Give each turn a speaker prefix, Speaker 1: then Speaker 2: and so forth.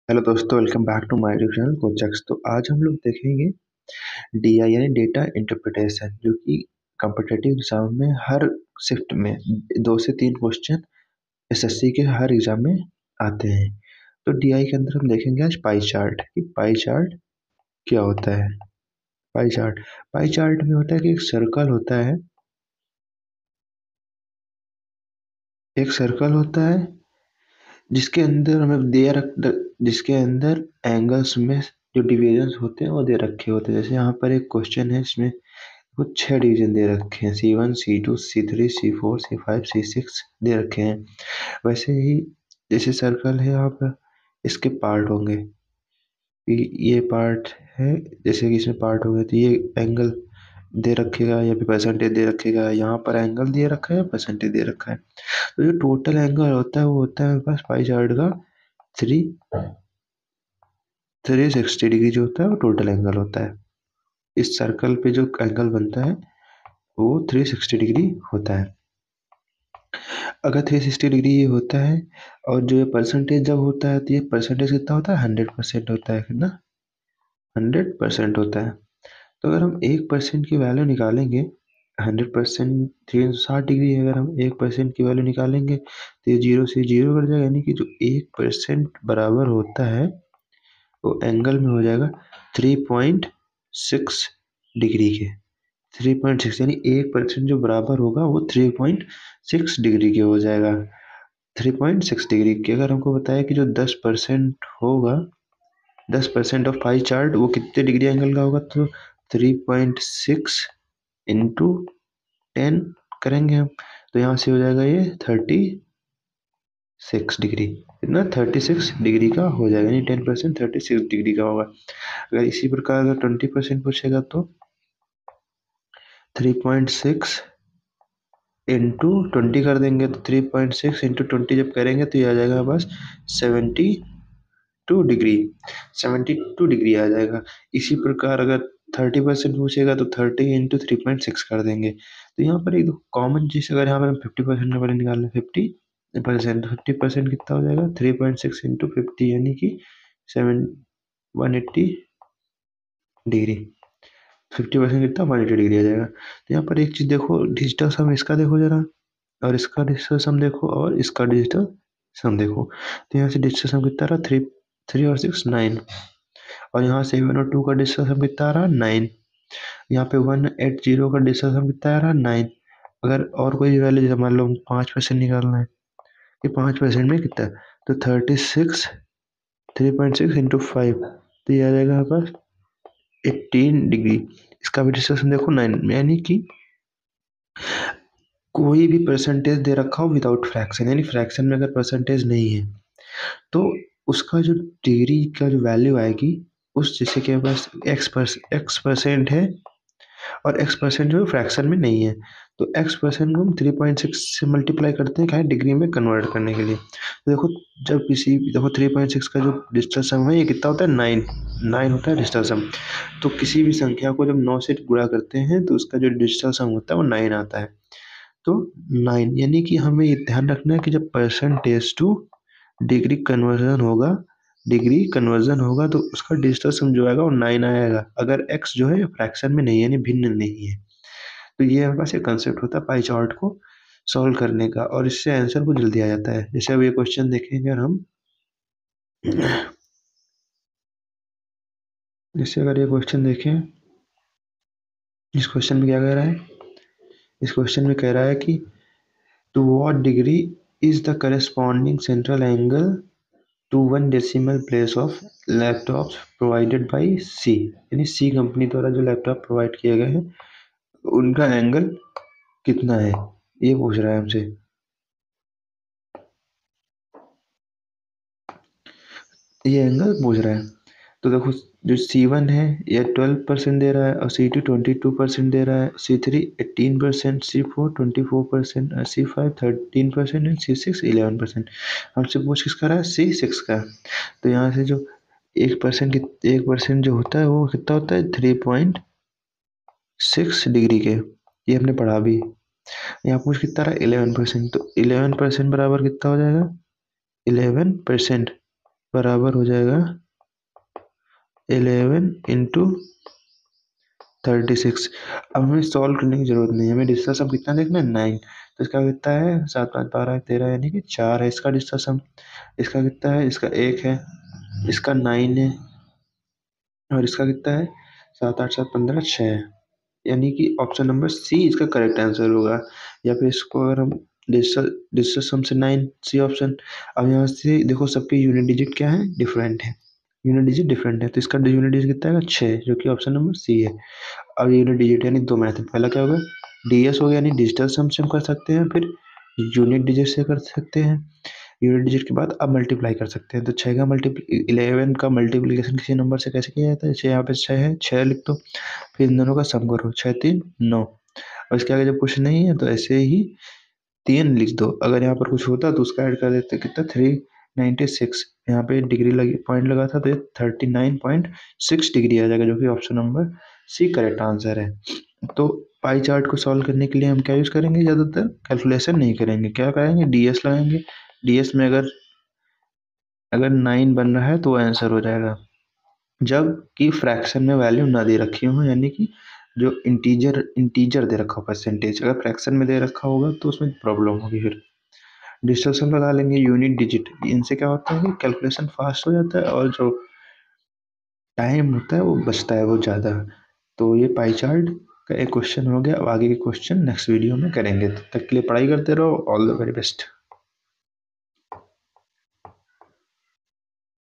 Speaker 1: Hello दोस्तों, welcome back to my YouTube channel कोचक्स। तो आज हम लोग देखेंगे डीआई यानी डेटा इंटरप्रिटेशन, जो कि कॉम्पिटिटिव एग्जाम में हर शिफ्ट में 2 से 3 क्वेश्चन एसएससी के हर एग्जाम में आते हैं। तो डीआई के अंदर हम देखेंगे आज पाई चार्ट कि पाई चार्ट क्या होता है। पाई चार्ट में होता है कि एक सर्कल होता है जिसके अंदर हमें जिसके अंदर एंगल्स में जो डिविजन होते हैं वो दे रखे होते हैं। जैसे यहाँ पर एक क्वेश्चन है, इसमें कुछ 6 डिवीजन दे रखे हैं, C1 C2 C3 C4 C5 C6 दे रखे हैं। वैसे ही जैसे सर्कल है, यहाँ पर इसके पार्ट होंगे कि ये पार्ट है, जैसे कि इसमें पार्ट हो गए तो ये एंगल दे रखेगा या फिर परसेंटेज दे रखेगा। यहाँ पर एंगल दे रखा है, परसेंटेज दे रखा है। तो जो टोटल एंगल होता है वो होता है मेरे पास पाई चार्ट का थ्री 360 डिग्री जो होता है वो टोटल एंगल होता है। इस सर्कल पे जो एंगल बनता है वो 360 डिग्री होता है। अगर 360 डिग्री ये होता है और जो ये परसेंटेज जब होता है तो ये परसेंटेज कितना होता है, 100% होता है, कितना 100% होता है। तो अगर हम 1% की वैल्यू निकालेंगे, 100% 360 डिग्री है, अगर हम 1% की वैल्यू निकालेंगे तो ये 0 से 0 कट जाएगा, यानी कि जो 1% बराबर होता है वो एंगल में हो जाएगा 3.6 डिग्री के। 3.6 यानी 1% जो बराबर होगा वो 3.6 डिग्री के हो जाएगा। 3.6 डिग्री के अगर हमको बताया कि जो 10% होगा, 10% ऑफ पाई चार्ट वो कितने डिग्री एंगल का होगा, तो 3.6 इंटू 10 करेंगे हम, तो यहाँ से हो जाएगा ये 36 डिग्री। इतना 36 डिग्री का हो जाएगा, यानी 10% 36 डिग्री का होगा। अगर इसी प्रकार अगर 20% पूछेगा तो 3.6 इंटू 20 कर देंगे, तो 3.6 इंटू 20 जब करेंगे तो ये आ जाएगा बस 72 डिग्री। 72 डिग्री आ जाएगा। इसी प्रकार अगर 30% पूछेगा तो 30 इंटू 3.6 कर देंगे। तो यहाँ पर एक कॉमन चीज, अगर यहाँ पर 50% का वैल्यू निकाल लें, 50% कितना हो जाएगा, 3.6 इंटू 50 यानी कि 180 डिग्री। 50% कितना, 180 डिग्री आ जाएगा। तो यहाँ पर एक चीज देखो, डिजिटल सम इसका देखो जरा, और इसका डिजिटल सम देखो, और इसका डिजिटल सम देखो। तो यहाँ से डिजिटल सम कितना रहा, 3 और 6 9, और यहाँ 7 और 2 का डिजिटल सम कितना आ रहा, 9। यहाँ पे 180 का डिजिटल सम कितना आ रहा, 9। अगर और कोई वैल्यू जैसे मान लो 5% निकालना है कि 5% में कितना है, तो 36 3.6 इंटू 5, तो ये आ जाएगा हमारे पास 18 डिग्री। इसका भी डिजिटल सम देखो 9, यानी कि कोई भी परसेंटेज दे रखा हो विदाउट फ्रैक्शन, यानी फ्रैक्शन में अगर परसेंटेज नहीं है तो उसका जो डिग्री का जो वैल्यू आएगी, उस जैसे कि बस एक्स परसेंट है और एक्स% जो फ्रैक्शन में नहीं है, तो एक्स% को हम 3.6 से मल्टीप्लाई करते हैं, क्या है, डिग्री में कन्वर्ट करने के लिए। तो देखो, देखो 3.6 का जो डिजिटल सम है ये कितना होता है, 9 होता है डिजिटल सम। तो किसी भी संख्या को जब 9 से गुणा करते हैं तो उसका जो डिजिटल सम होता है वो 9 आता है। तो 9 यानी कि हमें ये ध्यान रखना है कि जब परसेंटेज टू डिग्री कन्वर्जन होगा, तो उसका डिजिटल सम जो आएगा वो 9 आएगा, अगर x जो है फ्रैक्शन में नहीं है, यानी भिन्न नहीं है। तो ये हमारे पास एक कंसेप्ट होता है पाई चार्ट को सॉल्व करने का, और इससे आंसर को जल्दी आ जाता है। जैसे अब ये क्वेश्चन देखेंगे, और हम जैसे अगर ये क्वेश्चन देखें, इस क्वेश्चन में क्या कह रहा है, इस क्वेश्चन में कह रहा है कि to what degree is the corresponding central angle to 1 decimal place of laptops provided by C, यानी सी कंपनी द्वारा जो लैपटॉप प्रोवाइड किए गए हैं उनका एंगल कितना है, ये पूछ रहा है हमसे। ये एंगल पूछ रहा है। तो देखो, जो C1 है ये 12% दे रहा है, और C2 22% दे रहा है, C3 18%, C4 24%, C5 13% and C6 11%। हमसे पूछ किसका रहा है, C6 का। तो यहाँ से जो 1% जो होता है वो कितना होता है, 3.6 डिग्री के, ये हमने पढ़ा भी। यहाँ पूछ कितना रहा, 11%, तो 11% बराबर कितना हो जाएगा, 11% बराबर हो जाएगा 11 × 36। अब हमें सॉल्व करने की जरूरत नहीं है, हमें डिस्कस सम कितना देखना है 9। तो इसका कितना है 7 5 12 13 यानी कि 4 है इसका डिस्कस सम। इसका कितना है, इसका 1 है, इसका 9 है, और इसका कितना है 7 8 7 15 6 है। यानी कि ऑप्शन नंबर सी इसका करेक्ट आंसर होगा। या फिर इसको अगर हम डिस्कस डिस्कस सम से 9 सी ऑप्शन। अब यहाँ से देखो सबके यूनिट डिजिट क्या है, डिफरेंट है, यूनिट डिजिट डिफरेंट है, तो इसका यूनिट डिजिट कितना है 6, जो कि ऑप्शन नंबर सी है। अब यूनिट डिजिट यानी दो मेथड, पहला क्या होगा डीएस हो गया यानी डिजिटल सम से हम कर सकते हैं, फिर यूनिट डिजिट से कर सकते हैं। यूनिट डिजिट के बाद अब मल्टीप्लाई कर सकते हैं। तो 6 का मल्टीप्ली 11 का मल्टीप्लिकेशन किसी नंबर से कैसे किया जाता है, जैसे यहाँ पे 6 है 6 लिख दो, फिर इन दोनों का सम करो 6 3 9। और इसके आगे जब कुछ नहीं है तो ऐसे ही 3 लिख दो। अगर यहाँ पर कुछ होता तो उसका ऐड कर देते, कितना 396। यहाँ पे डिग्री लगी पॉइंट लगा था तो ये 39.6 डिग्री आ जाएगा, जो कि option number C correct answer है। तो पाई चार्ट को सॉल्व करने के लिए हम क्या यूज़ करेंगे, ज़्यादातर कैलकुलेशन नहीं करेंगे, क्या करेंगे डीएस लगाएंगे। डीएस में अगर अगर 9 बन रहा है तो वो आंसर हो जाएगा, जब कि फ्रैक्शन में वैल्यू ना दे रखी हो, यानी कि जो इंटीजर इंटीजर दे रखा हो परसेंटेज, अगर फ्रैक्शन में दे रखा होगा तो उसमें प्रॉब्लम होगी। फिर डिजिटल सम लगा लेंगे, यूनिट डिजिट, इनसे क्या होता है कि कैलकुलेशन फास्ट हो जाता है और जो टाइम होता है वो बचता है वो ज़्यादा। तो ये पाई चार्ट का एक क्वेश्चन हो गया। अब आगे के क्वेश्चन नेक्स्ट वीडियो में करेंगे, तब तक के लिए पढ़ाई करते रहो। All the very best.